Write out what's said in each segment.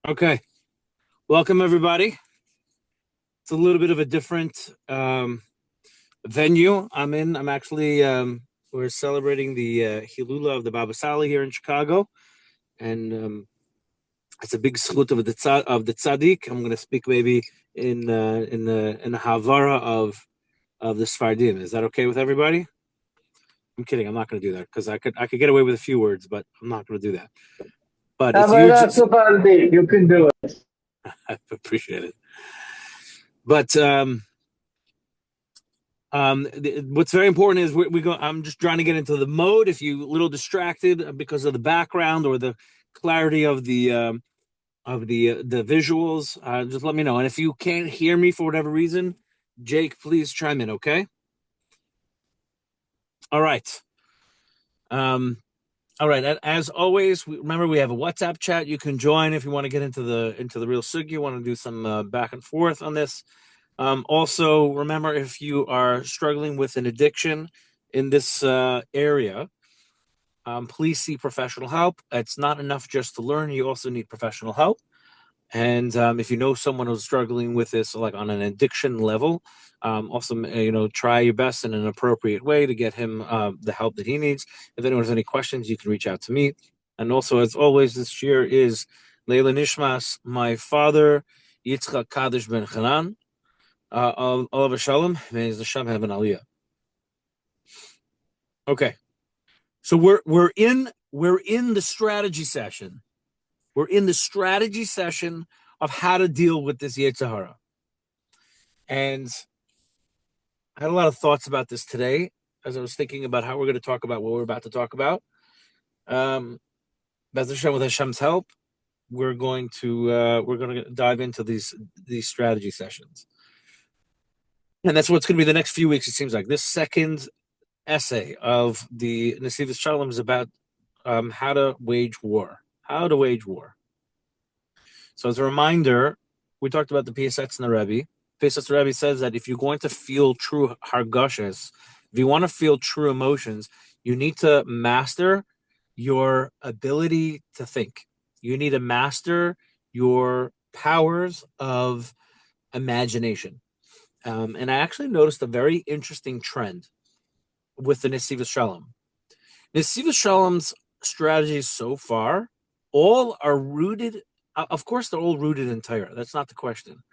Okay, welcome everybody. It's a little bit of a different venue I'm in. I'm actually we're celebrating the Hilula of the Baba Sali here in Chicago, and it's a big salute of the tzaddik. I'm going to speak maybe in the Havara of the Sfardim. Is that okay with everybody? I'm kidding. I'm not going to do that because I could get away with a few words, but I'm not going to do that. But it's huge. Chabura Supaldi, you can do it. I appreciate it. But what's very important is we go. I'm just trying to get into the mode. If you a little distracted because of the background or the clarity of the visuals, just let me know. And if you can't hear me for whatever reason, Jake, please chime in. Okay. All right. Um, all right. As always, remember we have a WhatsApp chat. You can join if you want to get into the real sugi. You want to do some back and forth on this. Also, remember if you are struggling with an addiction in this area, please see professional help. It's not enough just to learn, you also need professional help. And if you know someone who's struggling with this, like on an addiction level, also, try your best in an appropriate way to get him the help that he needs. If anyone has any questions, you can reach out to me. And also, as always, this year is Leila Nishmas, my father, Yitzchak Kaddish ben Hanan. Oliver Shalom, may the Shem have an aliyah. Okay, so we're in the strategy session. We're in the strategy session of how to deal with this Yetzer Hara. And I had a lot of thoughts about this today as I was thinking about how we're going to talk about what we're about to talk about. Bez Hashem, with Hashem's help, we're going to dive into these strategy sessions. And that's what's going to be the next few weeks, it seems like. This second essay of the Nesivos Shalom is about how to wage war. How to wage war. So as a reminder, we talked about the PSX and the Rebbe. PSX Rebbe says that if you're going to feel true hargashas, if you want to feel true emotions, you need to master your ability to think. You need to master your powers of imagination. And I actually noticed a very interesting trend with the Nesivos Shalom. Nesivos Shalom's strategies so far all are rooted, of course, they're all rooted in Torah. That's not the question.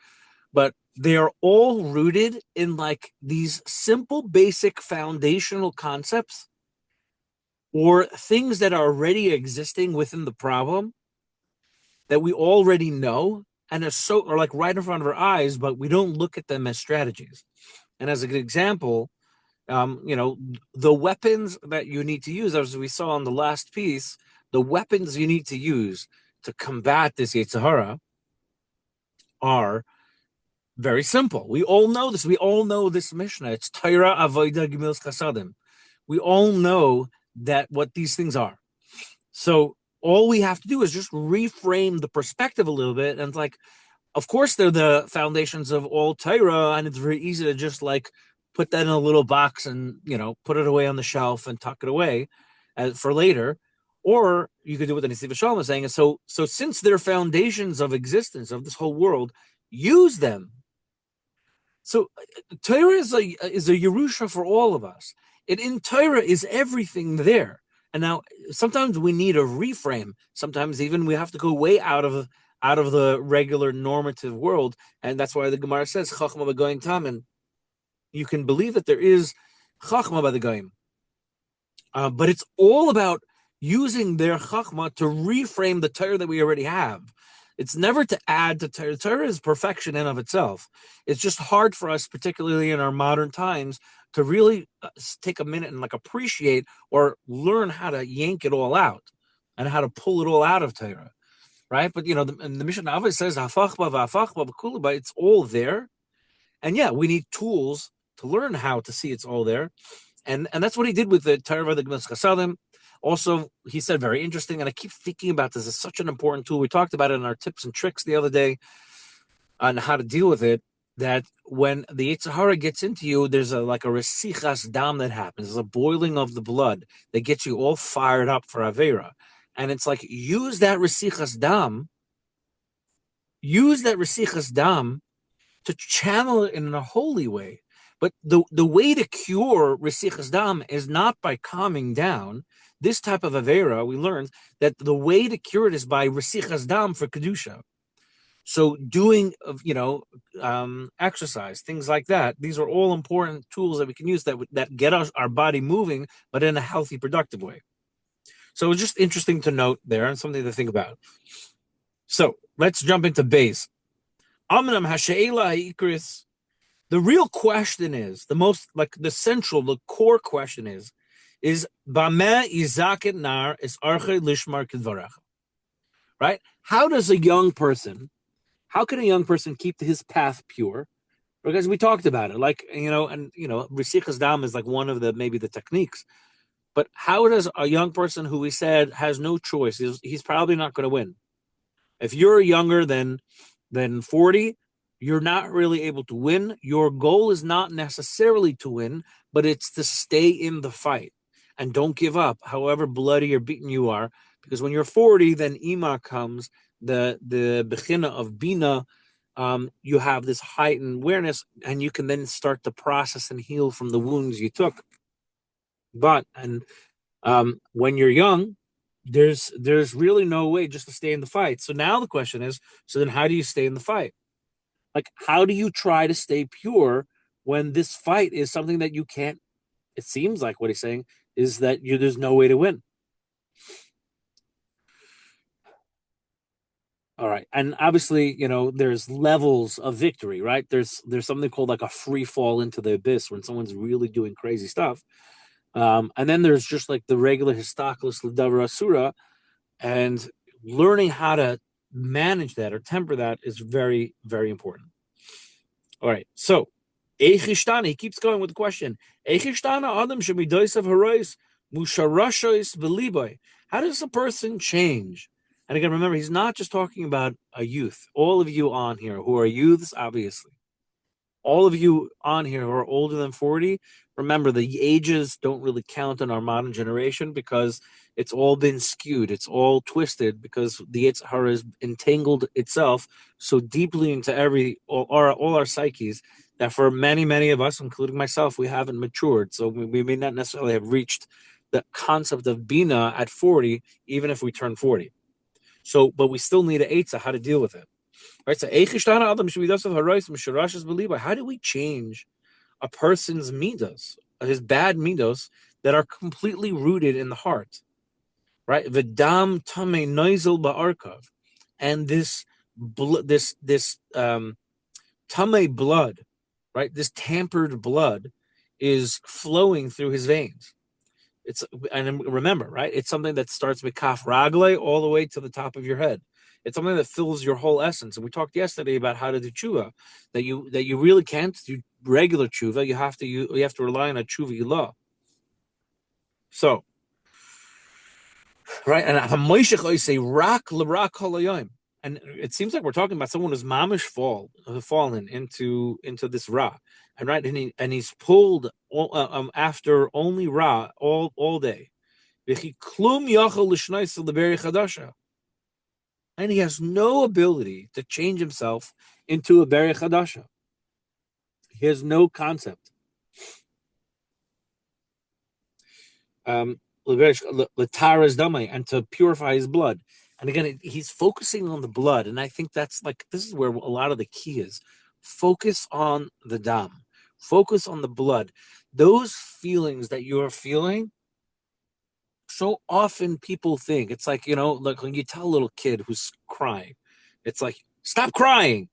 But they are all rooted in like these simple, basic, foundational concepts or things that are already existing within the problem that we already know and are like right in front of our eyes, but we don't look at them as strategies. And as an example, the weapons that you need to use, as we saw in the last piece, the weapons you need to use to combat this Yetzer Hara are very simple. We all know this. We all know this Mishnah. It's Torah, Avodah, Gemilas Chasadim. We all know that what these things are. So all we have to do is just reframe the perspective a little bit. And it's like, of course, they're the foundations of all Torah, and it's very easy to just like put that in a little box and, put it away on the shelf and tuck it away for later. Or you could do what the Nesivos Shalom is saying. And so since they're foundations of existence of this whole world, use them. So Torah is a Yerusha for all of us. And in Torah is everything there. And now sometimes we need a reframe. Sometimes even we have to go way out of the regular normative world. And that's why the Gemara says, Chachma b'goyim tamen. You can believe that there is Chachma by the goyim. But it's all about using their Chachma to reframe the Torah that we already have. It's never to add to Torah. Torah is perfection in of itself. It's just hard for us, particularly in our modern times, to really take a minute and like appreciate or learn how to yank it all out and how to pull it all out of Torah, right? But the Mishnah Avos says hafachba v'hafachba v'kulaba. It's all there, and yeah, we need tools to learn how to see it's all there, and that's what he did with the Torah, the Gemilas Chasadim. Also, he said very interesting, and I keep thinking about this as such an important tool. We talked about it in our tips and tricks the other day on how to deal with it, that when the Yetzer Hara gets into you, there's a resichas dam that happens. There's a boiling of the blood that gets you all fired up for Avera. And it's like, use that resichas dam use that Resichas Dam to channel it in a holy way. But the way to cure Resichas Dam is not by calming down. This type of Avera, we learned that the way to cure it is by Resichas Dam for Kedusha. So doing, exercise, things like that, these are all important tools that we can use that get our body moving, but in a healthy, productive way. So it's just interesting to note there and something to think about. So let's jump into Beis. Amnam Hashe'ela Ikris. The real question is, the core question is Bameh Izaket Nar is Arche Lishmar Kedvarach. Right? How can a young person keep his path pure? Because we talked about it, Resichas Dam is like one of the techniques. But how does a young person who we said has no choice, he's probably not going to win. If you're younger than 40, you're not really able to win. Your goal is not necessarily to win, but it's to stay in the fight and don't give up, however bloody or beaten you are. Because when you're 40, then Ima comes, the Bechina of Bina. You have this heightened awareness, and you can then start to process and heal from the wounds you took. But when you're young, there's really no way just to stay in the fight. So now the question is, so then how do you stay in the fight? Like, how do you try to stay pure when this fight is something that you can't? It seems like what he's saying is that there's no way to win. All right, and obviously, there's levels of victory, right? There's something called like a free fall into the abyss when someone's really doing crazy stuff. And then there's just like the regular histaklus l'davar asura, and learning how to manage that or temper that is very, very important. All right, so Eichishtana, he keeps going with the question. Eichishtana Adam shemidoisav harois musharashois beliboy. How does a person change? And again, remember, he's not just talking about a youth. All of you on here who are youths, obviously. All of you on here who are older than 40, remember the ages don't really count in our modern generation because it's all been skewed. It's all twisted because the Yetzer Hara has entangled itself so deeply into all our psyches that for many, many of us, including myself, we haven't matured. So we may not necessarily have reached the concept of Bina at 40, even if we turn 40. So, but we still need an Eitzah, how to deal with it. Right, so how do we change a person's midos, his bad midos that are completely rooted in the heart? Right, v'dam tamei noisel ba'arkav, and this tamei blood, right, this tampered blood is flowing through his veins. And remember, right, it's something that starts with kaf ragle all the way to the top of your head. It's something that fills your whole essence. And we talked yesterday about how to do tshuva, that you really can't do regular tshuva. You have to rely on a tshuva ilah. So, right, and say rak l'rak halayim, and it seems like we're talking about someone who's mamish fallen into this ra, and right, and he's pulled after only ra all day. And he has no ability to change himself into a Berei Chadasha. He has no concept. And to purify his blood. And again, he's focusing on the blood. And I think this is where a lot of the key is. Focus on the dam. Focus on the blood. Those feelings that you're feeling, so often people think it's like, like when you tell a little kid who's crying, it's like, stop crying,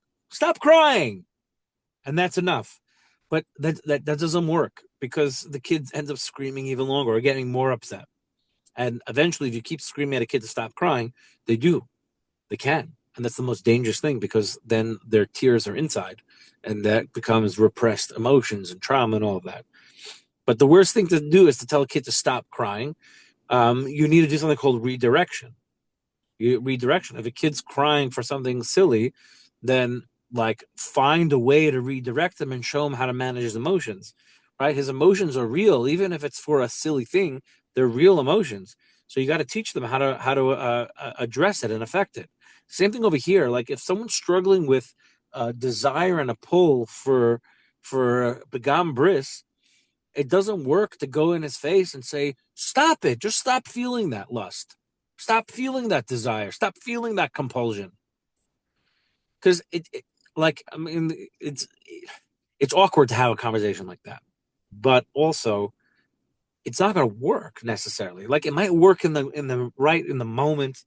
and that's enough. But that doesn't work because the kid ends up screaming even longer or getting more upset. And eventually, if you keep screaming at a kid to stop crying, they can. And that's the most dangerous thing because then their tears are inside and that becomes repressed emotions and trauma and all of that. But the worst thing to do is to tell a kid to stop crying. You need to do something called redirection. If a kid's crying for something silly, then find a way to redirect them and show him how to manage his emotions. Right? His emotions are real, even if it's for a silly thing. They're real emotions. So you got to teach them how to address it and affect it. Same thing over here. Like if someone's struggling with a desire and a pull for begam bris, it doesn't work to go in his face and say, "Stop it! Just stop feeling that lust. Stop feeling that desire. Stop feeling that compulsion." Because like I mean, it's awkward to have a conversation like that, but also it's not going to work necessarily. Like it might work in the moment,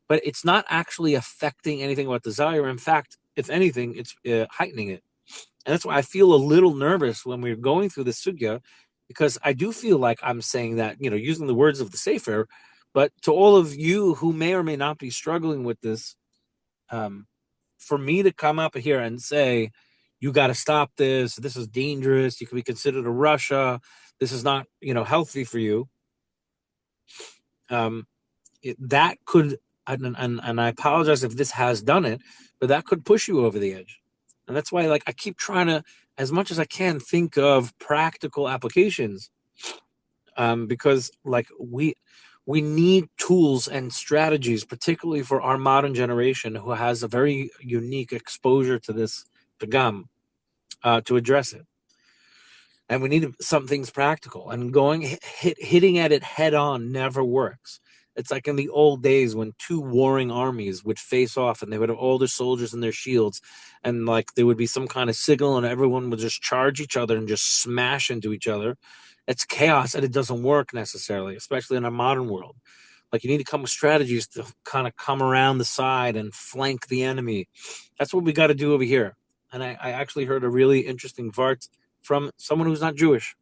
but it's not actually affecting anything about desire. In fact, if anything, it's heightening it. And that's why I feel a little nervous when we're going through the sugya, because I do feel like I'm saying that, using the words of the Sefer, but to all of you who may or may not be struggling with this, for me to come up here and say, you got to stop this, this is dangerous, you could be considered a Russia, this is not, healthy for you. That could, and I apologize if this has done it, but that could push you over the edge. And that's why, like, I keep trying to, as much as I can, think of practical applications, because, like, we need tools and strategies, particularly for our modern generation who has a very unique exposure to this pagam, to address it. And we need some things practical. And hitting at it head on never works. It's like in the old days when two warring armies would face off and they would have all their soldiers and their shields, and like there would be some kind of signal and everyone would just charge each other and just smash into each other. It's chaos and it doesn't work necessarily, especially in our modern world. Like you need to come with strategies to kind of come around the side and flank the enemy. That's what we got to do over here. And I actually heard a really interesting vart from someone who's not Jewish.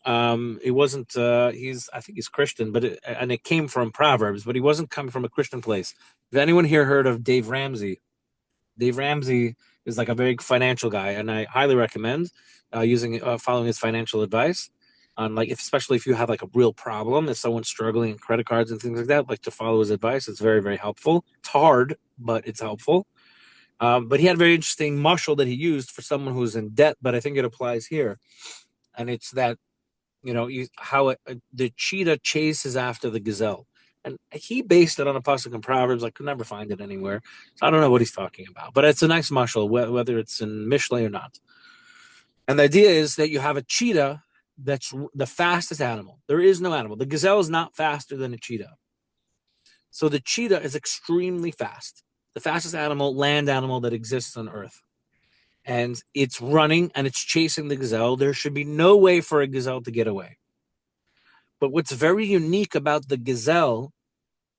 It wasn't. I think he's Christian, but it came from Proverbs, but he wasn't coming from a Christian place. Has anyone here heard of Dave Ramsey? Dave Ramsey is like a very financial guy, and I highly recommend following his financial advice. On like, especially if you have like a real problem, if someone's struggling in credit cards and things like that, like to follow his advice. It's very, very helpful. It's hard, but it's helpful. But he had a very interesting mushal that he used for someone who's in debt, but I think it applies here. And it's that, the cheetah chases after the gazelle. And he based it on a pasuk in Proverbs. I could never find it anywhere. So I don't know what he's talking about. But it's a nice mushal, whether it's in Mishlei or not. And the idea is that you have a cheetah that's the fastest animal. There is no animal. The gazelle is not faster than a cheetah. So the cheetah is extremely fast. The fastest land animal that exists on Earth. And it's running and it's chasing the gazelle. There should be no way for a gazelle to get away. But what's very unique about the gazelle,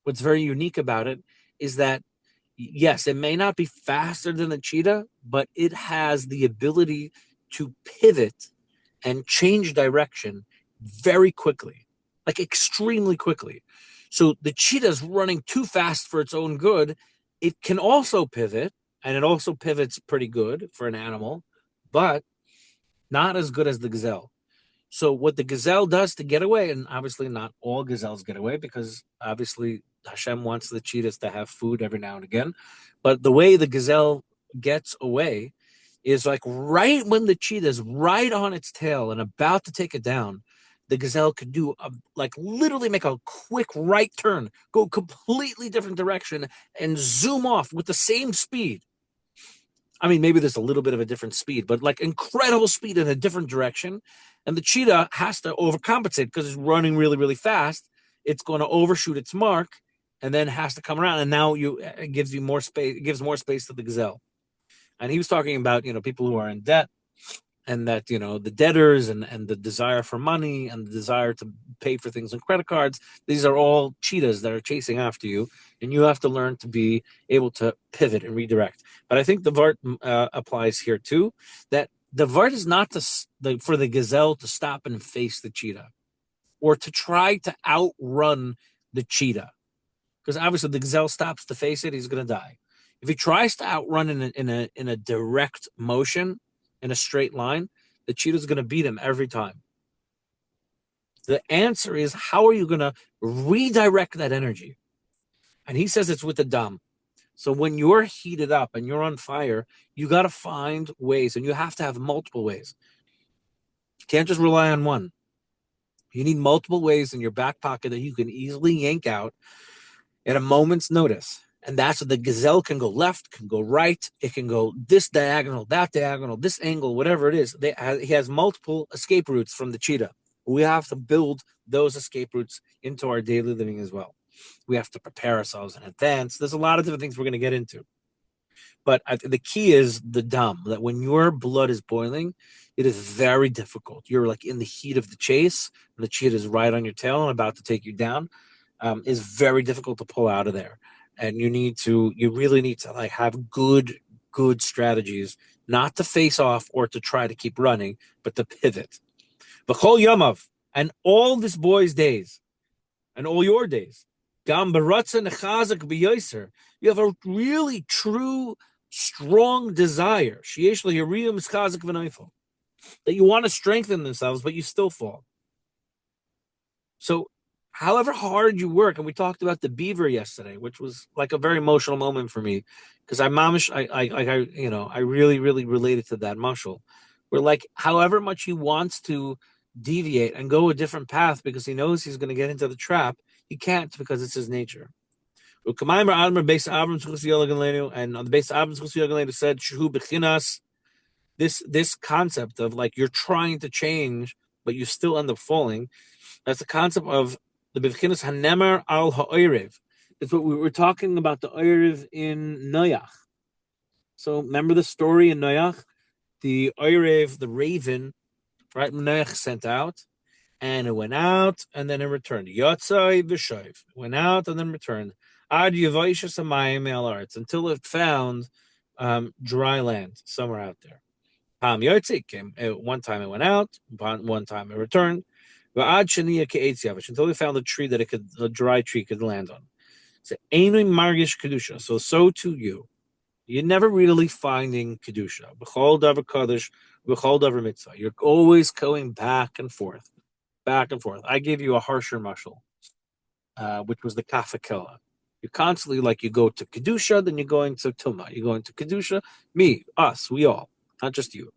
what's very unique about it is that, yes, it may not be faster than the cheetah, but it has the ability to pivot and change direction very quickly, like extremely quickly. So the cheetah's running too fast for its own good. It can also pivot, and it also pivots pretty good for an animal, but not as good as the gazelle. So what the gazelle does to get away, and obviously not all gazelles get away because obviously Hashem wants the cheetahs to have food every now and again, but the way the gazelle gets away is like right when the cheetah is right on its tail and about to take it down, the gazelle could do literally make a quick right turn, go completely different direction, and zoom off with the same speed. I mean, maybe there's a little bit of a different speed, but like incredible speed in a different direction. And the cheetah has to overcompensate because it's running really, really fast. It's going to overshoot its mark and then has to come around. And now it gives you more space, it gives more space to the gazelle. And he was talking about, people who are in debt, and that, the debtors and the desire for money and the desire to pay for things on credit cards, these are all cheetahs that are chasing after you, and you have to learn to be able to pivot and redirect. But I think the Vart applies here too, that the Vart is not for the gazelle to stop and face the cheetah or to try to outrun the cheetah, because obviously the gazelle stops to face it, he's going to die. If he tries to outrun in a direct motion, in a straight line, the cheetah's going to beat him every time. The answer is, how are you going to redirect that energy? And he says it's with the dam. So when you're heated up and you're on fire, you got to find ways, and you have to have multiple ways. You can't just rely on one. You need multiple ways in your back pocket that you can easily yank out at a moment's notice. And that's what the gazelle can go left, can go right. It can go this diagonal, that diagonal, this angle, whatever it is. He has multiple escape routes from the cheetah. We have to build those escape routes into our daily living as well. We have to prepare ourselves in advance. There's a lot of different things we're going to get into. But the key is the dam, that when your blood is boiling, it is very difficult. You're like in the heat of the chase, and the cheetah is right on your tail and about to take you down. Is very difficult to pull out of there. And you really need to like have good strategies, not to face off or to try to keep running, but to pivot. V'chol yamav, and all this boy's days, and all your days, gam baratzah nechazak b'yoser. You have a really true, strong desire. Sheyesh lahiriyum chazak v'noifel, that you want to strengthen themselves, but you still fall. So, however hard you work, and we talked about the beaver yesterday, which was like a very emotional moment for me, because I really, really related to that mashal. Where like, however much he wants to deviate and go a different path because he knows he's going to get into the trap, he can't because it's his nature. And on the base of Abram said, Shuhu Bechinas, this concept of like you're trying to change, but you still end up falling. That's the concept of the Bivchinas Hanemer al Ha'oirev. It's what we were talking about, the Oirev in Noach. So remember the story in Noach? The Oirev, the raven, right? Noach sent out, and it went out, and then it returned. Yotzai v'shoiv. Went out and then returned. Ad Yevaisha Samayim el Arts, until it found dry land somewhere out there. Pam Yotzi came. One time it went out, one time it returned. Until they found a tree that a dry tree could land on. So too you. You're never really finding kedusha. B'chol davar kadosh, b'chol davar mitzvah. You're always going back and forth, back and forth. I gave you a harsher mashal, which was the kafakela. You're constantly like you go to kedusha, then you're going to tuma. You're going to kedusha. Me, us, we all, not just you.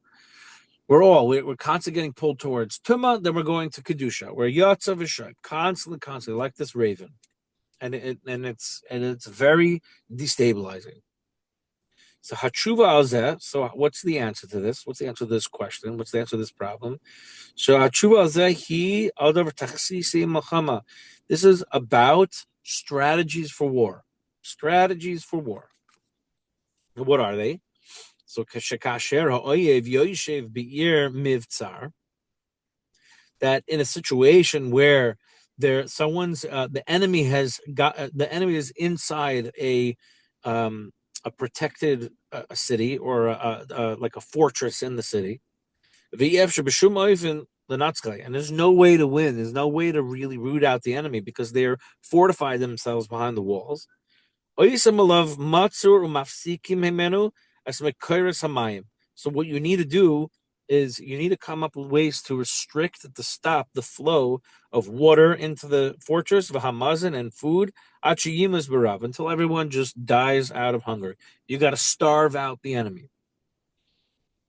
We're constantly getting pulled towards Tuma, then we're going to Kedusha. We're Yatza V'Shoy, constantly, like this raven. And it's very destabilizing. So Hatshuva Alzeh, so what's the answer to this? What's the answer to this question? What's the answer to this problem? So Hatshuva Alzeh, he Aldav Tachsisi Malchama. This is about strategies for war. Strategies for war. And what are they? So kashekasher ha'oyev yoishev be'ir mivtzar, that in a situation where the enemy is inside a protected city or like a fortress in the city, and there's no way to win. There's no way to really root out the enemy because they're fortified themselves behind the walls. So what you need to do is you need to come up with ways to restrict, to stop the flow of water into the fortress, v'hamazon, and food, until everyone just dies out of hunger. You got to starve out the enemy.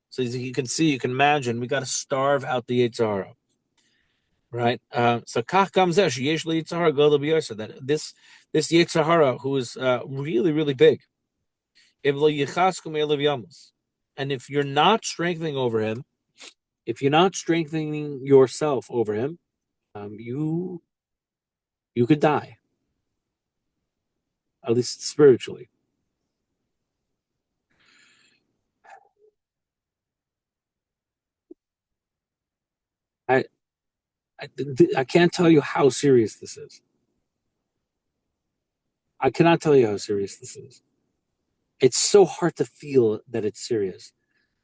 So as you can see, you can imagine, we got to starve out the Yetzer Hara. Right? So kach comes there, sheyesh Yetzer Hara gadol b'yoser, that this Yetzer Hara, who is really, really big, and if you're not strengthening over him, if you're not strengthening yourself over him, you could die, at least spiritually. I can't tell you how serious this is. I cannot tell you how serious this is. It's so hard to feel that it's serious.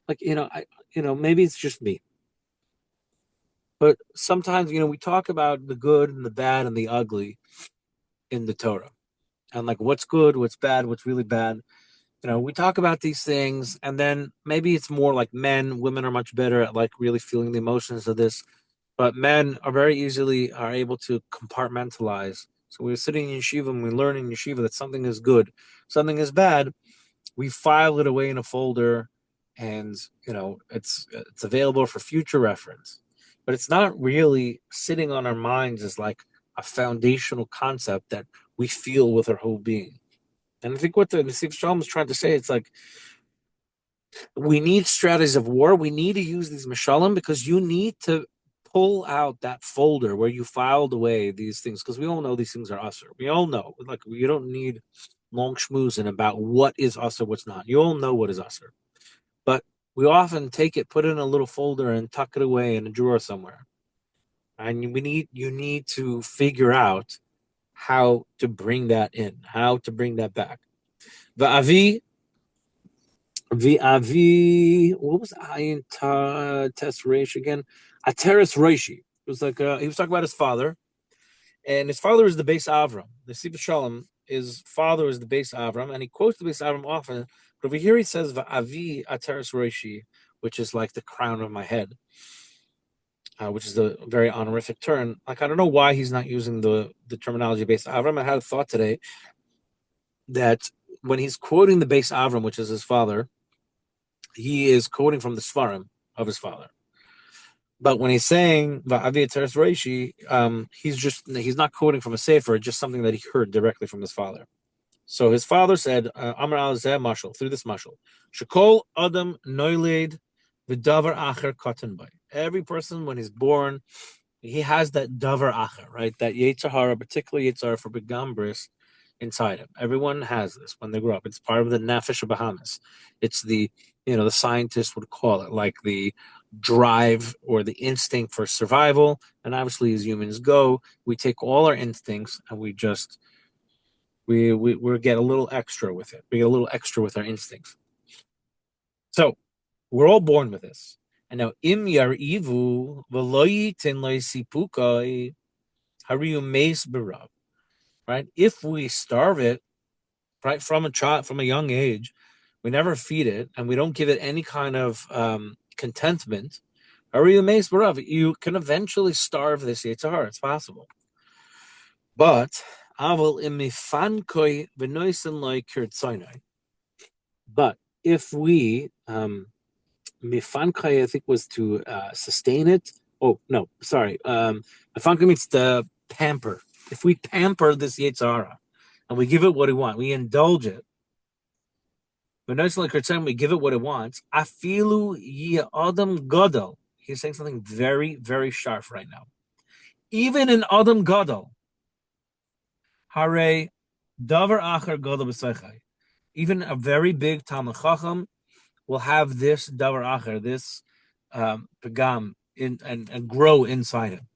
Like, maybe it's just me. But sometimes, we talk about the good and the bad and the ugly in the Torah. And like what's good, what's bad, what's really bad. We talk about these things, and then maybe it's more like women are much better at like really feeling the emotions of this. But men are very easily able to compartmentalize. So we're sitting in yeshiva and we learn in yeshiva that something is good, something is bad. We file it away in a folder, and it's available for future reference. but it's not really sitting on our minds as like a foundational concept that we feel with our whole being. And I think what the Nesivos Shalom is trying to say, it's like we need strategies of war. We need to use these mashalim because you need to pull out that folder where you filed away these things, because we all know these things are usher. We all know, like, you don't need long schmoozing about what is usher, what's not. You all know what is usher, but we often take it, put it in a little folder, and tuck it away in a drawer somewhere. And you need to figure out how to bring that in, how to bring that back. Va'avi V'avi, what was Ayin Tes Reish again? Ateres Reishi. It was like he was talking about his father, and his father is the base Avram. The Sibah Shalom, his father is the base Avram, and he quotes the base Avram often. But over here he says V'avi Ateres Reishi, which is like the crown of my head, which is a very honorific term. Like, I don't know why he's not using the terminology base Avram. I had a thought today that when he's quoting the base Avram, which is his father, he is quoting from the Svarim of his father. But when he's saying Va'avi Teres Reishi, he's not quoting from a sefer, just something that he heard directly from his father. So his father said, Amar al Zeh Mashal, through this Mashal, Shekol Adam Noiled V'davar Acher Katan Bay. Every person, when he's born, he has that davar acher, right? That Yetzer Hara, particularly Yetzer Hara for Begambris, inside him. Everyone has this when they grow up. It's part of the nefesh of Bahamas. It's the scientists would call it like the drive or the instinct for survival. And obviously, as humans go, we take all our instincts and we just we get a little extra with it. We get a little extra with our instincts. So we're all born with this. And now im yarivu v'loyitin loisipukai hariyu meis berav. Right? If we starve it, right, from a child, from a young age, we never feed it, and we don't give it any kind of contentment, hariyu meis berav, you can eventually starve this Yetzer Hara. It's possible. But aval imifankoi v'noisen loy kirtzainai. But if we mifankai, I think, was to sustain it. Oh no, sorry. Mifankai means to pamper. If we pamper this Yetzer Hara and we give it what it wants, we indulge it. But notice, like we give it what it wants. Afilu yi adam gadol. He's saying something very, very sharp right now. Even in adam gadol, hare davar acher gadol b'seichai. Even a very big Talmud Chacham will have this davar acher, this pagam, and grow inside him.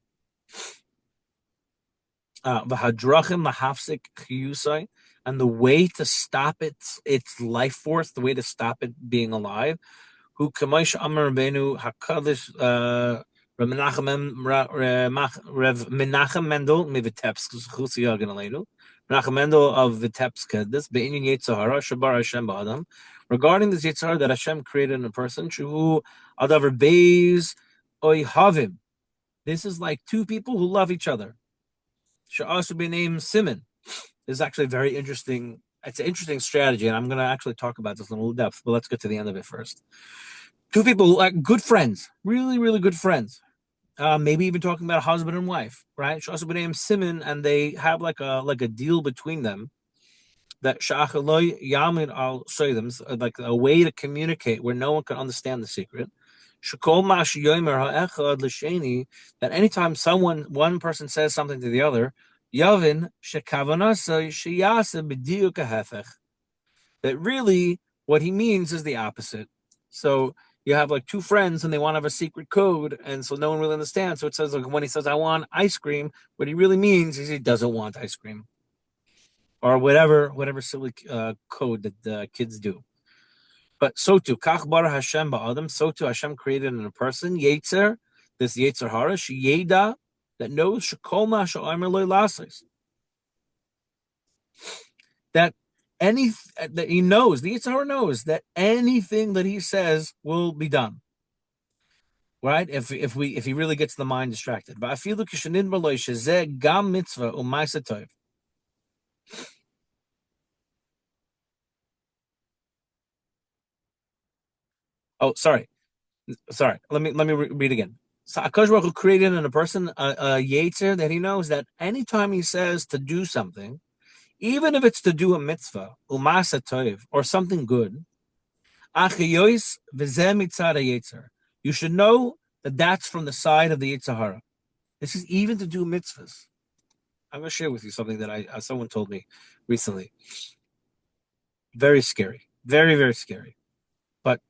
V'hadrachim mahafsik chiyusai, and the way to stop its life force, the way to stop it being alive, who kamaish amar Rabbeinu Hakadosh Rav Menachem Mendel mivitebsk chusiyagin aleinu. Menachem Mendel of Vitebsk, this be'inyan Yetzer Hara shabar Hashem ba'adam, regarding this Yetzer Hara that Hashem created in a person, shuhu adavar beis oihavim. This is like two people who love each other. Should also be named Simon. This is actually very interesting. It's an interesting strategy, and I'm going to actually talk about this in a little depth, but let's get to the end of it first. Two people, like good friends, really, really good friends. Maybe even talking about a husband and wife, right? Should also be named Simon, and they have like a deal between them that Sha'achaloi Yamin al them, like a way to communicate where no one can understand the secret. That anytime one person says something to the other, Yavin that really what he means is the opposite. So you have like two friends and they want to have a secret code, and so no one really understands. So it says, like, when he says I want ice cream, what he really means is he doesn't want ice cream, or whatever silly code that the kids do. But so too, Kach bara Hashem ba'adam, so too Hashem created in a person, Yetzer, this Yetzer Hara, Sheyeda, that knows Shekol ma she'omer lo lasos. That he knows, the Yetzer Hara knows that anything that he says will be done. Right? If he really gets the mind distracted. But afilu kishanin b'lo shezeh gam mitzvah u'ma'aseh tov. Oh, sorry. Let me read again. So Akash Baruch Hu created in a person a yetzer that he knows that anytime he says to do something, even if it's to do a mitzvah, umasa toiv, or something good, achayois v'zeh mitzad yetzer. You should know that that's from the side of the Yetzer Hara. This is even to do mitzvahs. I'm going to share with you something that someone told me recently. Very scary. Very, very scary. But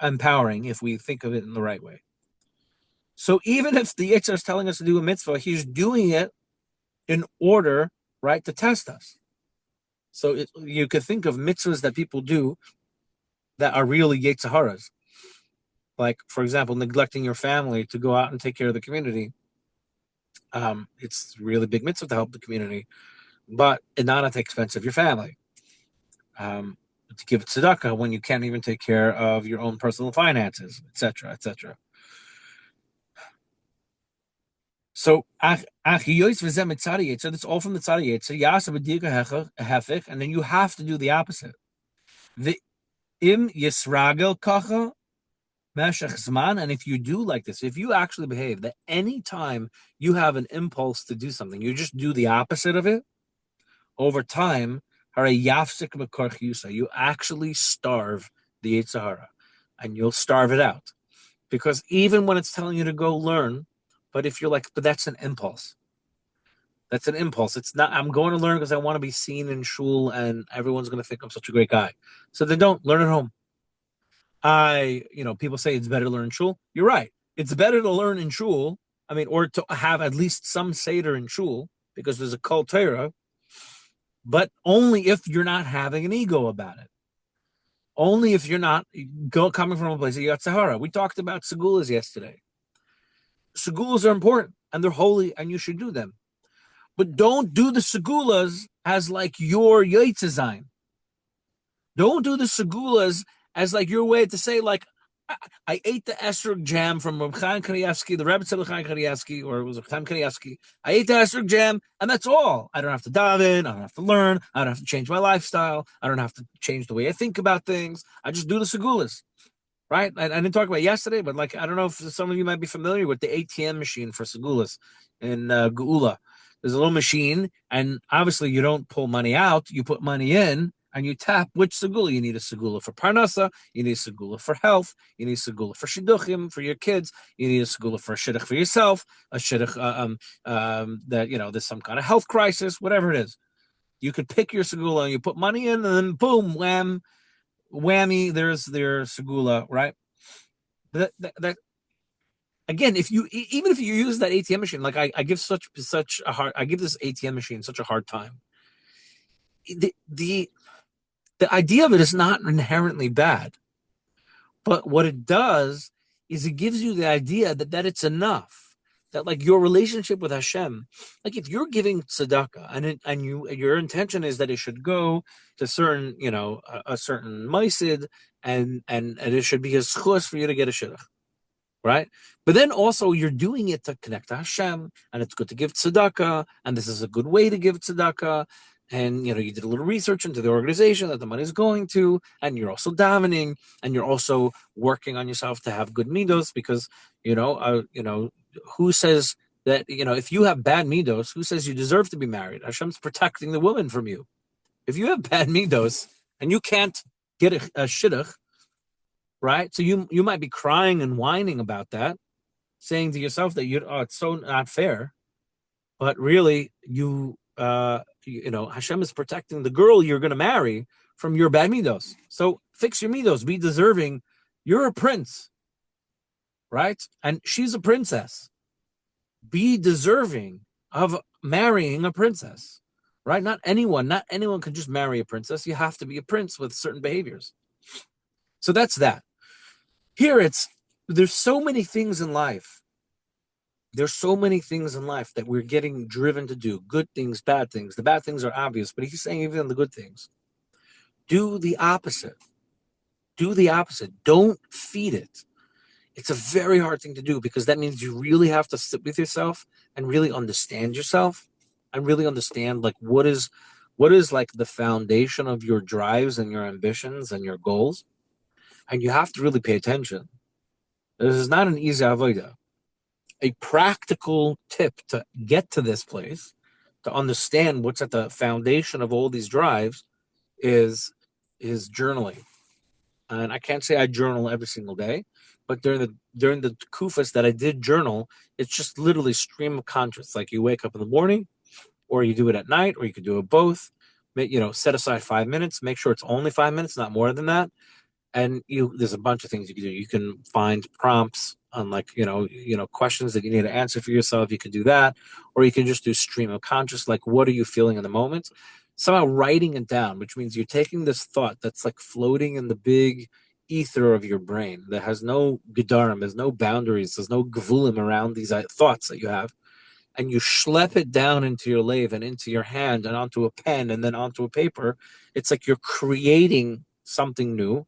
empowering if we think of it in the right way. So even if the Yetzer is telling us to do a mitzvah, he's doing it in order, right, to test us. So you could think of mitzvahs that people do that are really Yetzer Haras. Like, for example, neglecting your family to go out and take care of the community. It's really big mitzvah to help the community, but not at the expense of your family. To give tzedakah when you can't even take care of your own personal finances, etc., etc. So that's all from the tzadiyetzer, and then you have to do the opposite. The im yisragel kacha meshach zman, and if you do like this, if you actually behave that any time you have an impulse to do something, you just do the opposite of it, over time, you actually starve the Yetzer Hara, and you'll starve it out. Because even when it's telling you to go learn, but if you're like, but that's an impulse. That's an impulse. It's not, I'm going to learn because I want to be seen in shul and everyone's going to think I'm such a great guy. So then don't learn at home. People say it's better to learn in shul. You're right. It's better to learn in shul. Or to have at least some seder in shul because there's a kol Torah, but only if you're not having an ego about it. Only if you're not coming from a place of Yetzer Hara. We talked about segulas yesterday. Segulas are important and they're holy and you should do them. But don't do the segulas as like your Yetzer. Don't do the segulas as like your way to say, like, I ate the esrog jam from Reb Chaim Kanievsky, the Rebbe said Chaim Kanievsky, or it was Chaim Kanievsky. I ate the esrog jam, and that's all. I don't have to daven, I don't have to learn, I don't have to change my lifestyle, I don't have to change the way I think about things. I just do the segulas, right? I didn't talk about it yesterday, but like, I don't know if some of you might be familiar with the ATM machine for segulas in Geula. There's a little machine, and obviously you don't pull money out, you put money in, and you tap which segula. You need a segula for parnasa, you need a segula for health, you need a segula for shidduchim, for your kids, you need a segula for a shidduch for yourself, a shidduch that, there's some kind of health crisis, whatever it is. You could pick your segula and you put money in, and then boom, wham, whammy, there's their segula, right? That again, even if you use that ATM machine, like I give I give this ATM machine such a hard time. The idea of it is not inherently bad, but what it does is it gives you the idea that it's enough, that like your relationship with Hashem, like if you're giving tzedakah and your intention is that it should go to certain, a certain maisid and it should be a schus for you to get a shidduch, right? But then also you're doing it to connect to Hashem, and it's good to give tzedakah, and this is a good way to give tzedakah. And, you did a little research into the organization that the money is going to, and you're also davening, and you're also working on yourself to have good midos, because, who says that, if you have bad midos, who says you deserve to be married? Hashem's protecting the woman from you. If you have bad midos and you can't get a shidduch, right? So you might be crying and whining about that, saying to yourself that it's so not fair, but really Hashem is protecting the girl you're going to marry from your bad midos. So fix your midos, be deserving. You're a prince, right? And she's a princess. Be deserving of marrying a princess, right? Not anyone can just marry a princess. You have to be a prince with certain behaviors. So that's that. Here there's so many things in life. There's so many things in life that we're getting driven to do. Good things, bad things. The bad things are obvious, but he's saying even the good things. Do the opposite. Do the opposite. Don't feed it. It's a very hard thing to do because that means you really have to sit with yourself and really understand yourself and really understand like what is like the foundation of your drives and your ambitions and your goals. And you have to really pay attention. This is not an easy avodah. a practical tip to get to this place, to understand what's at the foundation of all these drives, is journaling. And I can't say I journal every single day, but during the kufas that I did journal, it's just literally stream of conscious. Like you wake up in the morning, or you do it at night, or you could do it both. Set aside 5 minutes. Make sure it's only 5 minutes, not more than that. And there's a bunch of things you can do. You can find prompts on, like, questions that you need to answer for yourself. You can do that, or you can just do stream of conscious. Like, what are you feeling in the moment? Somehow writing it down, which means you're taking this thought that's like floating in the big ether of your brain that has no gedarim, there's no boundaries, there's no gvulim around these thoughts that you have, and you schlep it down into your lave and into your hand and onto a pen and then onto a paper. It's like you're creating something new,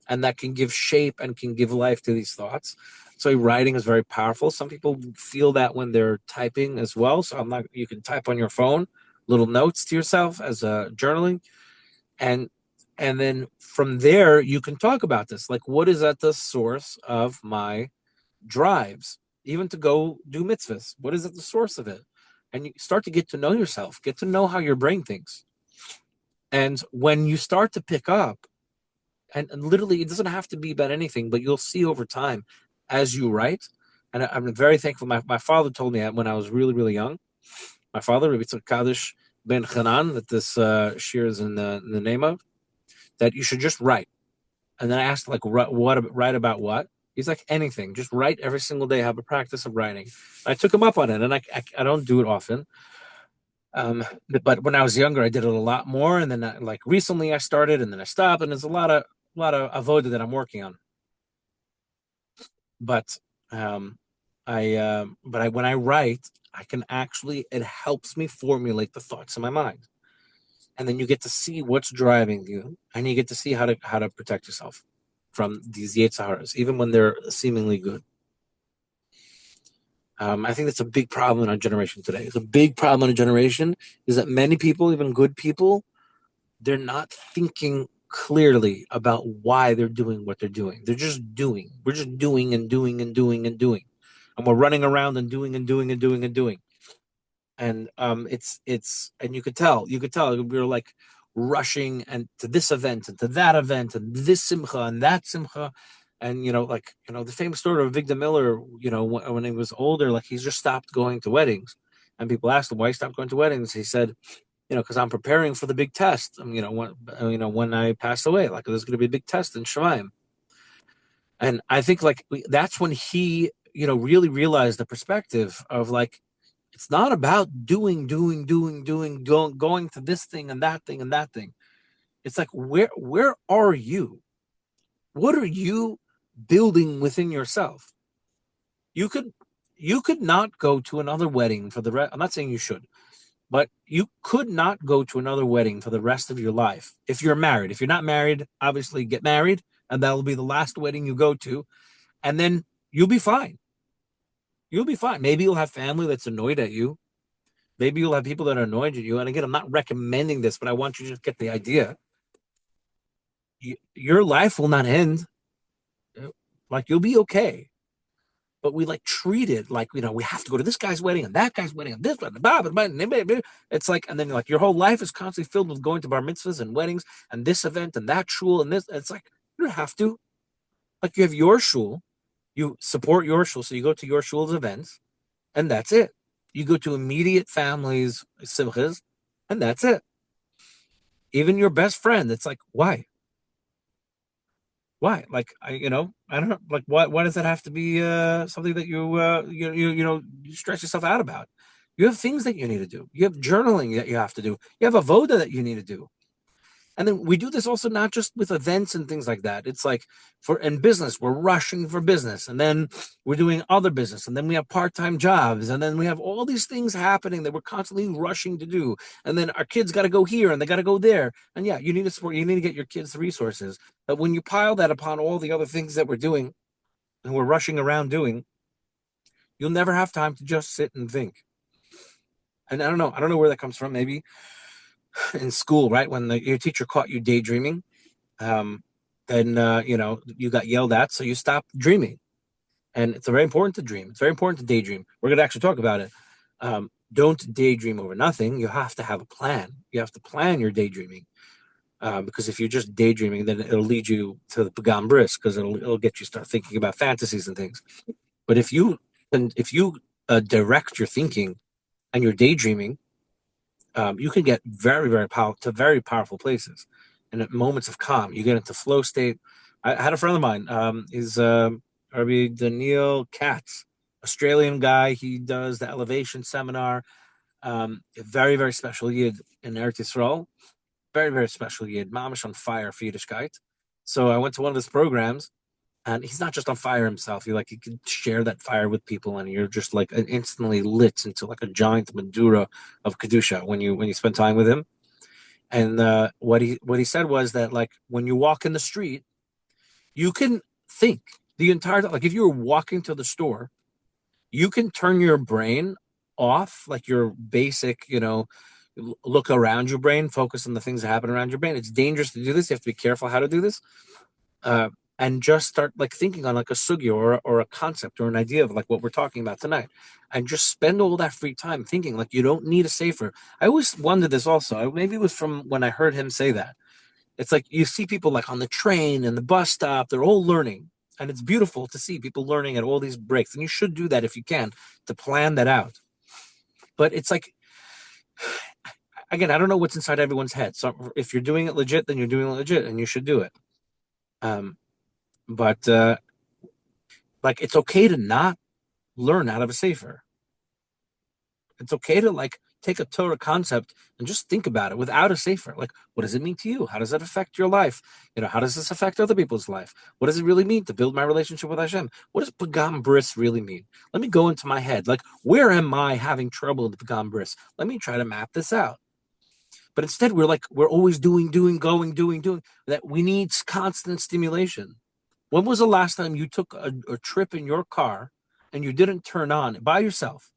and that can give shape and can give life to these thoughts. So writing is very powerful. Some people feel that when they're typing as well. So you can type on your phone little notes to yourself as journaling, and then from there you can talk about this. Like, what is at the source of my drives, even to go do mitzvahs? What is at the source of it? And you start to get to know yourself, get to know how your brain thinks. And when you start to pick up, and literally it doesn't have to be about anything, but you'll see over time as you write. And I'm very thankful. My father told me that when I was really, really young. My father, Rabbi Tzad Kaddish Ben Chanan, that this shir is in the name of, that you should just write. And then I asked, like, write about what? He's like, anything. Just write every single day. Have a practice of writing. I took him up on it, and I don't do it often. But when I was younger, I did it a lot more. And then, like, recently I started, and then I stopped. And there's a lot of avoda that I'm working on. But when I write, I can actually, it helps me formulate the thoughts in my mind. And then you get to see what's driving you, and you get to see how to protect yourself from these Yetzaharas, even when they're seemingly good. I think that's a big problem in our generation today. It's a big problem in our generation is that many people, even good people, they're not thinking clearly about why they're doing what they're doing. They're just doing. We're just doing and doing and doing and doing. And we're running around and doing and doing and doing and doing. And it's and you could tell we were like rushing and to this event and to that event and this simcha and that simcha. And the famous story of Victor Miller, when he was older, like, he's just stopped going to weddings. And people asked him why he stopped going to weddings. He said, because I'm preparing for the big test. When I pass away, like, there's going to be a big test in Shovavim. And I think, like, that's when he, really realized the perspective of, like, it's not about doing, going to this thing and that thing and that thing. It's like, where are you? What are you building within yourself? You could not go to another wedding for the rest. I'm not saying you should, but you could not go to another wedding for the rest of your life if you're married. If you're not married, obviously get married, and that'll be the last wedding you go to, and then you'll be fine. You'll be fine. Maybe you'll have family that's annoyed at you. Maybe you'll have people that are annoyed at you. And again, I'm not recommending this, but I want you to just get the idea. Your life will not end. Like, you'll be okay. But we, like, treat it like, we have to go to this guy's wedding and that guy's wedding and this one. It's like, and then, like, your whole life is constantly filled with going to bar mitzvahs and weddings and this event and that shul and this. It's like, you don't have to. Like, you have your shul, you support your shul, so you go to your shul's events, and that's it. You go to immediate families' simchas, and that's it. Even your best friend, it's like, why? Why? Like, I don't know. Like, why does that have to be something that you stress yourself out about? You have things that you need to do. You have journaling that you have to do. You have avoda that you need to do. And then we do this also not just with events and things like that. It's like in business, we're rushing for business, and then we're doing other business, and then we have part-time jobs, and then we have all these things happening that we're constantly rushing to do. And then our kids got to go here and they got to go there. And yeah, you need to support, you need to get your kids the resources. But when you pile that upon all the other things that we're doing and we're rushing around doing, you'll never have time to just sit and think. And I don't know where that comes from. Maybe in school, right? When your teacher caught you daydreaming, then you got yelled at, so you stopped dreaming. And it's very important to dream. It's very important to daydream. We're going to actually talk about it. Don't daydream over nothing. You have to have a plan. You have to plan your daydreaming. Because if you're just daydreaming, then it'll lead you to the Pagam Bris, because it'll get you start thinking about fantasies and things. But if you direct your thinking and your daydreaming, you can get very powerful places. And at moments of calm, you get into flow state. I had a friend of mine. He's Rabbi Daniel Katz, Australian guy. He does the elevation seminar. A very special yid in Eretz Yisrael. Very special yid. Mamish on fire for Yiddishkeit. So I went to one of his programs, and he's not just on fire himself. He can share that fire with people, and you're just like instantly lit into like a giant Madura of kedusha when you spend time with him. And what he said was that, like, when you walk in the street, you can think the entire time. Like, if you were walking to the store, you can turn your brain off, like your basic, look around your brain, focus on the things that happen around your brain. It's dangerous to do this. You have to be careful how to do this. And just start like thinking on like a sugya or a concept or an idea of like what we're talking about tonight, and just spend all that free time thinking. Like, you don't need a safer. I always wondered this also. Maybe it was from when I heard him say that. It's like you see people like on the train and the bus stop, they're all learning. And it's beautiful to see people learning at all these breaks. And you should do that if you can, to plan that out. But it's like, again, I don't know what's inside everyone's head. So if you're doing it legit, then you're doing it legit, and you should do it. But like, it's okay to not learn out of a sefer. It's okay to like take a Torah concept and just think about it without a sefer. Like, what does it mean to you? How does that affect your life? How does this affect other people's life? What does it really mean to build my relationship with Hashem? What does Pagam Bris really mean? Let me go into my head. Like, where am I having trouble with Pagam Bris? Let me try to map this out. But instead, we're always doing, going, doing. That we need constant stimulation. When was the last time you took a trip in your car and you didn't turn on by yourself?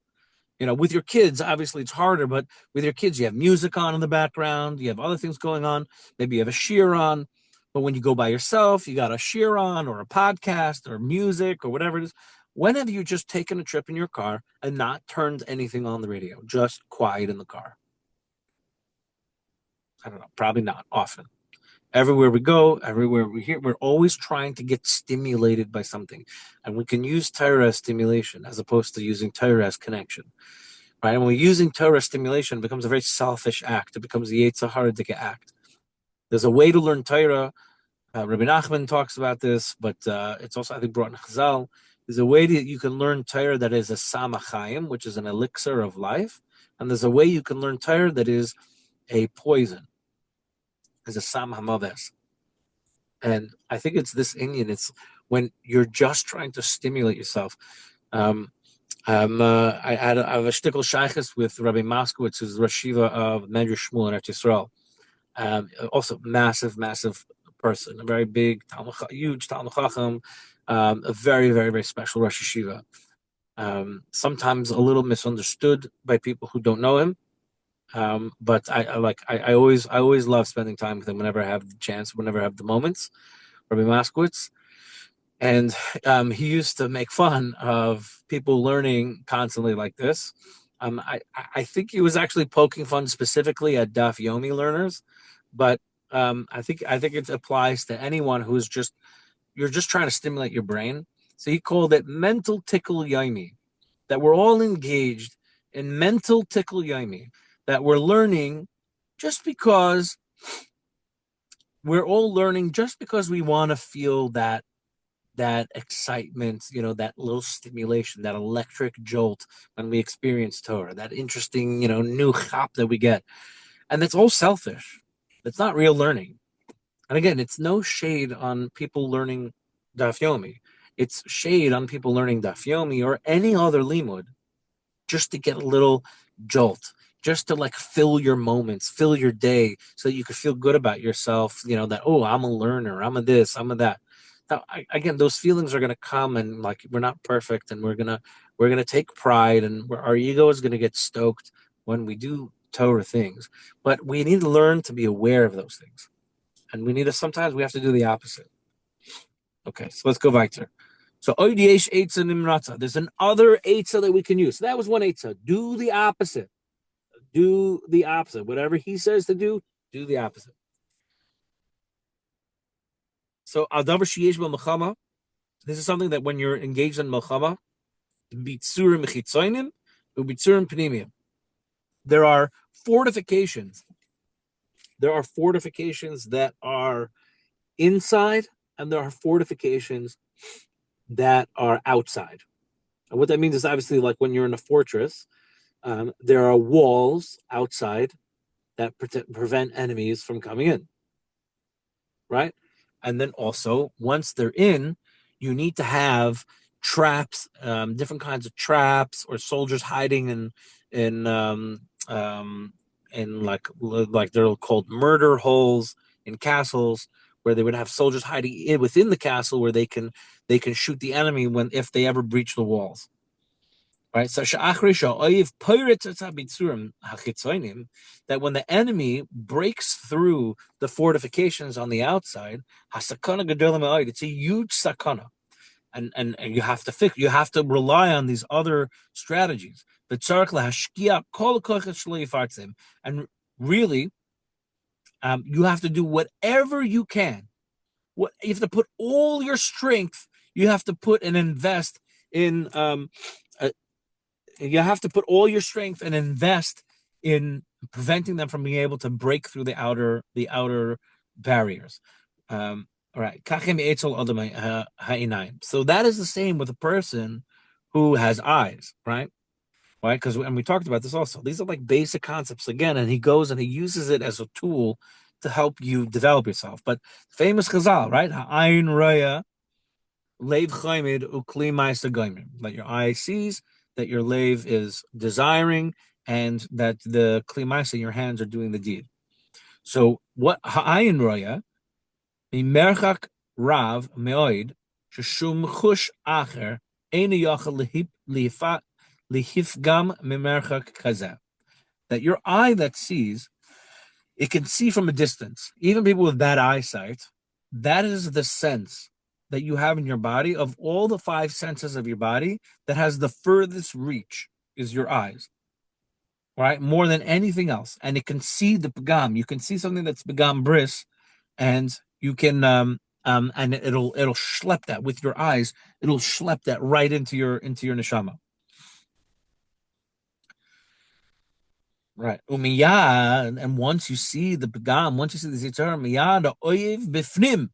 With your kids, obviously it's harder, but with your kids, you have music on in the background, you have other things going on. Maybe you have a shear on, but when you go by yourself, you got a shear on or a podcast or music or whatever it is. When have you just taken a trip in your car and not turned anything on the radio, just quiet in the car? I don't know, probably not often. Everywhere we go, everywhere we hear, we're always trying to get stimulated by something. And we can use Torah as stimulation as opposed to using Torah as connection. Right? And when we're using Torah stimulation, it becomes a very selfish act. It becomes the Yetzer Hara act. There's a way to learn Torah. Rabbi Nachman talks about this, but it's also, I think, brought in Chazal. There's a way that you can learn Torah that is a samachayim, which is an elixir of life. And there's a way you can learn Torah that is a poison, is a sam hamaves. And I think it's this Indian. It's when you're just trying to stimulate yourself. I have a shtickle shaykhis with Rabbi Moskowitz, who's the Rosh Yeshiva of Medrash Shmuel in Eretz Yisrael. Also massive person, a very big, huge Talmud Chacham, a very special Rosh Yeshiva. Sometimes a little misunderstood by people who don't know him. But I always love spending time with him whenever I have the chance, whenever I have the moments. Rabbi Moskowitz. And he used to make fun of people learning constantly like this. I think he was actually poking fun specifically at Daf Yomi learners, but I think it applies to anyone who's you're just trying to stimulate your brain. So he called it mental tickle yomi, that we're all engaged in mental tickle yomi, that we're learning just because we want to feel that excitement, that little stimulation, that electric jolt when we experience Torah, that interesting, new chap that we get. And that's all selfish. It's not real learning. And again, it's no shade on people learning Daf Yomi. It's shade on people learning Daf Yomi or any other limud just to get a little jolt, just to like fill your moments, fill your day so that you can feel good about yourself, that, oh, I'm a learner, I'm a this, I'm a that. Now, again, those feelings are going to come, and like, we're not perfect, and we're gonna take pride, and our ego is going to get stoked when we do Torah things. But we need to learn to be aware of those things, and sometimes we have to do the opposite. Okay, so let's go weiter. So oidiyesh eitzah nimratza. There's another eitzah that we can use. So that was one eitzah. Do the opposite. Do the opposite. Whatever he says to do the opposite. So adavar sheyesh b'machama. This is something that when you're engaged in machama, bitzurim chitzonim, ubitzurim pnimiyim. There are fortifications. There are fortifications that are inside, and there are fortifications that are outside. And what that means is obviously like when you're in a fortress, there are walls outside that prevent enemies from coming in, right? And then also, once they're in, you need to have traps, different kinds of traps, or soldiers hiding in like they're called murder holes in castles, where they would have soldiers hiding within the castle where they can shoot the enemy if they ever breach the walls. Right, so that when the enemy breaks through the fortifications on the outside, it's a huge sakana, and you have to rely on these other strategies. And really, you have to do whatever you can. You have to put all your strength. You have to put and invest in. You have to put all your strength and invest in preventing them from being able to break through the outer barriers. All right. So that is the same with a person who has eyes, right? Right? Because we talked about this also. These are like basic concepts again, and he goes and he uses it as a tool to help you develop yourself. But famous Chazal, right? Ha'ayin raya leiv chaimid ukli ma'aser goyim. Let your eye sees that your lave is desiring, and that the klimas in your hands are doing the deed. So what ha'ayin roya, mimerchak rav meoid, sheshum chush acher, ein yachal lihifgam mimerchak kazeh. That your eye that sees, it can see from a distance. Even people with bad eyesight, that is the sense that you have in your body. Of all the five senses of your body, that has the furthest reach is your eyes, right? More than anything else. And it can see the pagam. You can see something that's pagam bris, and you can and it'll schlep that with your eyes. It'll schlep that right into your neshama. Right. Umiyad, and once you see the pagam, once you see the zitzar, miyad oyev bifnim.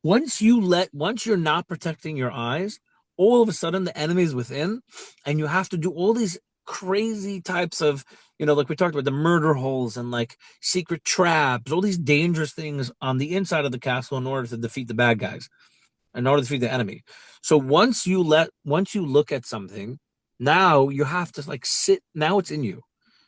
Once you're not protecting your eyes, all of a sudden the enemy is within, and you have to do all these crazy types of, like we talked about, the murder holes and like secret traps, all these dangerous things on the inside of the castle in order to defeat the bad guys, in order to defeat the enemy. So once you look at something, now you have to like sit. Now it's in you.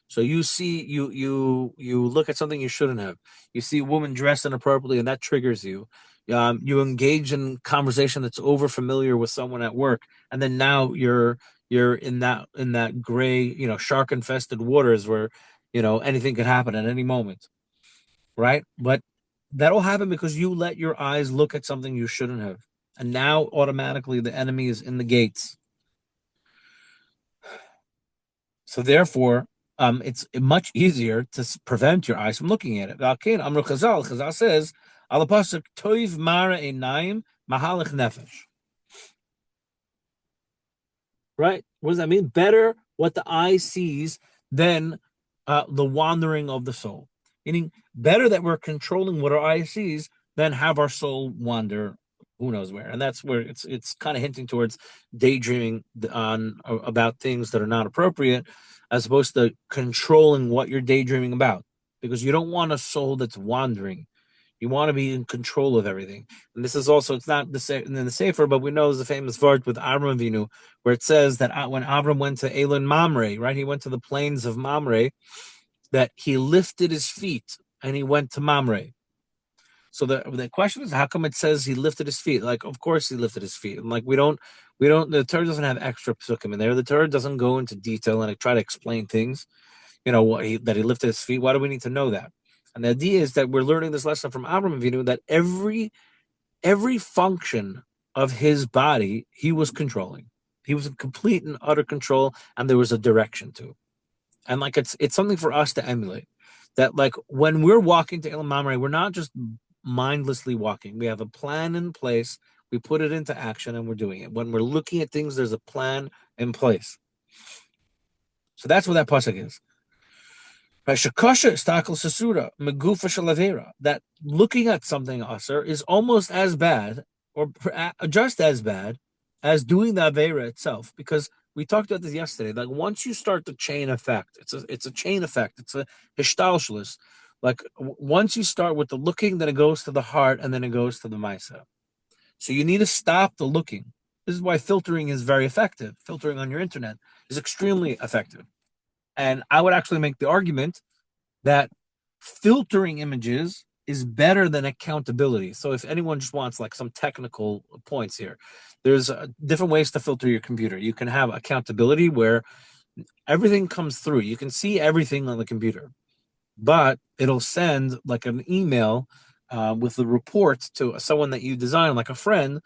So you see, you look at something you shouldn't have. You see a woman dressed inappropriately, and that triggers you. You engage in conversation that's over familiar with someone at work, and then now you're in that gray, shark infested waters where anything could happen at any moment, right? But that'll happen because you let your eyes look at something you shouldn't have, and now automatically the enemy is in the gates. So therefore, it's much easier to prevent your eyes from looking at it. Chazal says, toiv mara einayim mahalach nefesh. Right? What does that mean? Better what the eye sees than the wandering of the soul. Meaning, better that we're controlling what our eye sees than have our soul wander who knows where. And that's where it's kind of hinting towards daydreaming about things that are not appropriate, as opposed to controlling what you're daydreaming about. Because you don't want a soul that's wandering. You want to be in control of everything. And this is also, it's not in the Sefer, but we know there's a famous verse with Avram Avinu, where it says that when Avram went to Elon Mamre, right, he went to the plains of Mamre, that he lifted his feet and he went to Mamre. So the question is, how come it says he lifted his feet? Like, of course he lifted his feet. And like, the Torah doesn't have extra psukim in there. The Torah doesn't go into detail and try to explain things, that he lifted his feet. Why do we need to know that? And the idea is that we're learning this lesson from Abraham Avinu, that every function of his body, he was controlling. He was in complete and utter control, and there was a direction to. And like it's something for us to emulate. That like when we're walking to Ilam Mamre, we're not just mindlessly walking. We have a plan in place. We put it into action, and we're doing it. When we're looking at things, there's a plan in place. So that's what that pasuk is. That looking at something asur is almost as bad, or just as bad, as doing the avera itself. Because we talked about this yesterday. Like once you start the chain effect, it's a chain effect. It's a hishtalshlus. Like once you start with the looking, then it goes to the heart, and then it goes to the maisa. So you need to stop the looking. This is why filtering is very effective. Filtering on your internet is extremely effective. And I would actually make the argument that filtering images is better than accountability. So if anyone just wants like some technical points here, there's different ways to filter your computer. You can have accountability where everything comes through. You can see everything on the computer, but it'll send like an email with the report to someone that you design, like a friend,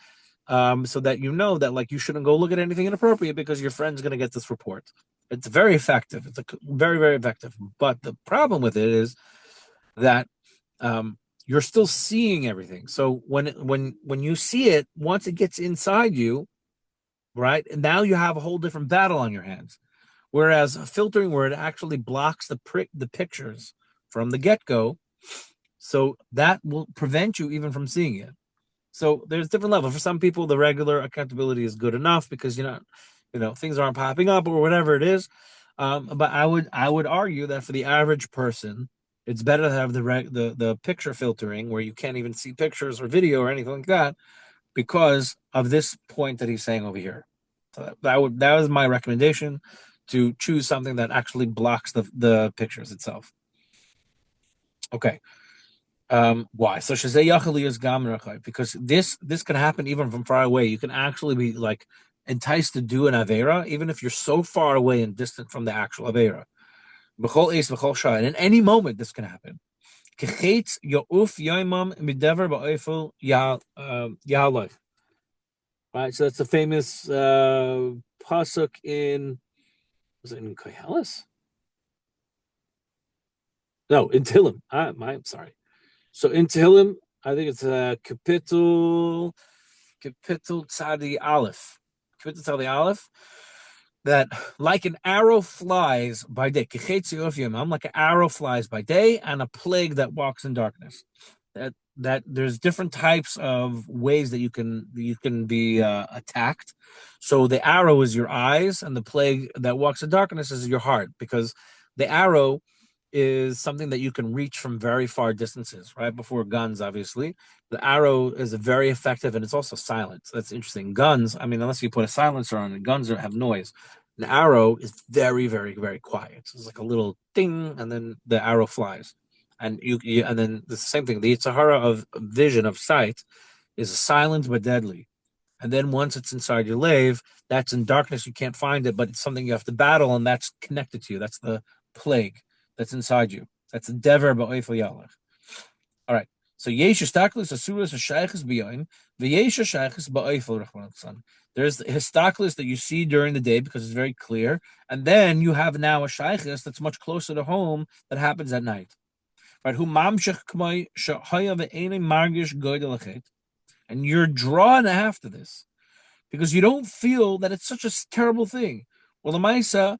so that you know that like you shouldn't go look at anything inappropriate because your friend's going to get this report. It's very effective. It's very, very effective. But the problem with it is that you're still seeing everything. So when you see it, once it gets inside you, right, and now you have a whole different battle on your hands. Whereas filtering, where it actually blocks the pictures from the get-go, so that will prevent you even from seeing it. So there's different levels. For some people, the regular accountability is good enough because things aren't popping up or whatever it is. But I would argue that for the average person, it's better to have the picture filtering where you can't even see pictures or video or anything like that because of this point that he's saying over here. So that was my recommendation, to choose something that actually blocks the pictures itself. Okay. Why? So because this can happen even from far away. You can actually be like enticed to do an avera, even if you're so far away and distant from the actual avera. And in any moment, this can happen. Right, so that's the famous pasuk in, was it in Koheles? No, in Tehillim. I'm sorry. So in Tehillim, I think it's Kapitel Tzadi Aleph. Kapitel Tzadi Aleph. That like an arrow flies by day. I'm like an arrow flies by day, and a plague that walks in darkness. That there's different types of ways that you can be attacked. So the arrow is your eyes, and the plague that walks in darkness is your heart, because the arrow is something that you can reach from very far distances, right? Before guns, obviously. The arrow is very effective, and it's also silent. So that's interesting. Guns, I mean, unless you put a silencer on it, guns have noise. An arrow is very, very, very quiet. It's like a little ding, and then the arrow flies. And and then the same thing. The Yitzhahara of vision, of sight, is silent but deadly. And then once it's inside your lave, that's in darkness. You can't find it, but it's something you have to battle, and that's connected to you. That's the plague that's inside you. That's the dever ba'oifel yalach. All right. So yesh histaklis asuras hashaychus biyoin, v'yesh hashaychus ba'oifel rachman. There's the histaklis that you see during the day because it's very clear, and then you have now a shaychus that's much closer to home that happens at night. Right? Who mamshech k'may shahaya ve'enim margish goydelachet. And you're drawn after this because you don't feel that it's such a terrible thing. Well, the Maisa,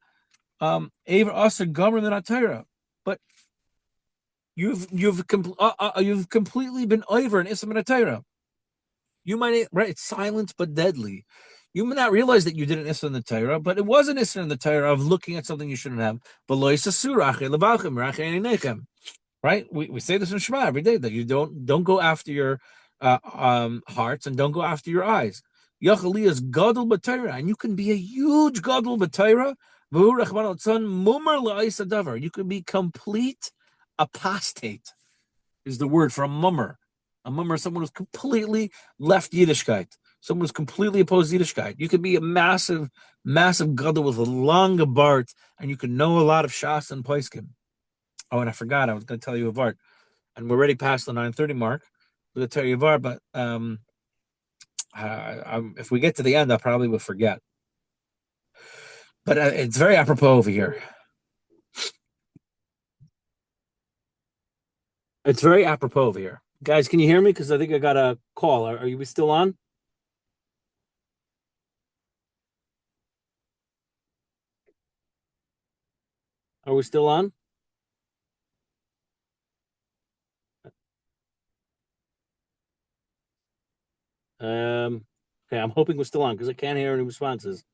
Aver Asa government Atira, but you've completely been over in Isam and Atira. You might, right? It's silent but deadly. You may not realize that you did an Isra in the Torah, but it was an Isra in the Torah of looking at something you shouldn't have. Right? We say this in Shema every day, that you don't go after your hearts and don't go after your eyes. Yachali is gadol b'Torah, and you can be a huge gadol b'Torah. You can be complete apostate, is the word for a mummer. A mummer is someone who's completely left Yiddishkeit. Someone who's completely opposed Yiddishkeit. You could be a massive, massive gadol with a long bart, and you can know a lot of Shas and Poskim. Oh, and I forgot, I was going to tell you a Vart. And we're already past the 9:30 mark. We're going to tell you a Vart, but If we get to the end, I probably will forget. But it's very apropos over here. It's very apropos over here. Guys, can you hear me? Because I think I got a call. Are you still on? Are we still on? Okay, I'm hoping we're still on because I can't hear any responses.